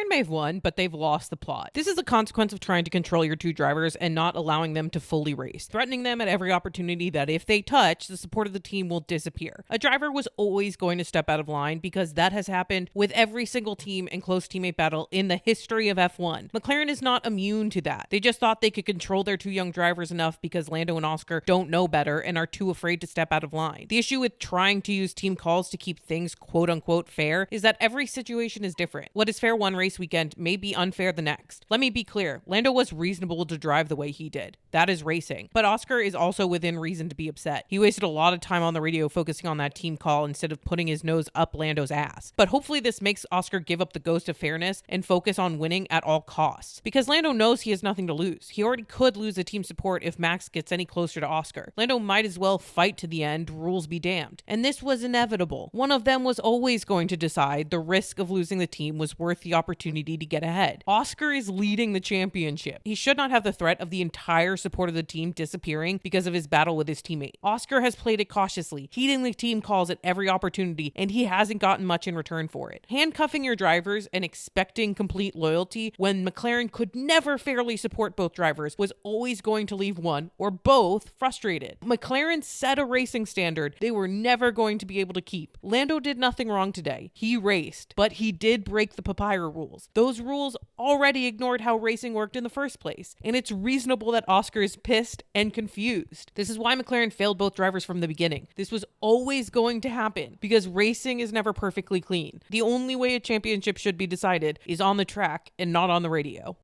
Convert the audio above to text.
McLaren may have won, but they've lost the plot. This is a consequence of trying to control your two drivers and not allowing them to fully race, threatening them at every opportunity that if they touch, the support of the team will disappear. A driver was always going to step out of line because that has happened with every single team and close teammate battle in the history of F1. McLaren is not immune to that. They just thought they could control their two young drivers enough because Lando and Oscar don't know better and are too afraid to step out of line. The issue with trying to use team calls to keep things quote-unquote fair is that every situation is different. What is fair one race weekend may be unfair the next. Let me be clear, Lando was reasonable to drive the way he did. That is racing. But Oscar is also within reason to be upset. He wasted a lot of time on the radio focusing on that team call instead of putting his nose up Lando's ass. But hopefully this makes Oscar give up the ghost of fairness and focus on winning at all costs. Because Lando knows he has nothing to lose. He already could lose the team support if Max gets any closer to Oscar. Lando might as well fight to the end, rules be damned. And this was inevitable. One of them was always going to decide the risk of losing the team was worth the opportunity to get ahead. Oscar is leading the championship. He should not have the threat of the entire support of the team disappearing because of his battle with his teammate. Oscar has played it cautiously, heeding the team calls at every opportunity, and he hasn't gotten much in return for it. Handcuffing your drivers and expecting complete loyalty when McLaren could never fairly support both drivers was always going to leave one or both frustrated. McLaren set a racing standard they were never going to be able to keep. Lando did nothing wrong today. He raced, but he did break the Papaya rules. Those rules already ignored how racing worked in the first place, and it's reasonable that Oscar is pissed and confused. This is why McLaren failed both drivers from the beginning. This was always going to happen because racing is never perfectly clean. The only way a championship should be decided is on the track and not on the radio.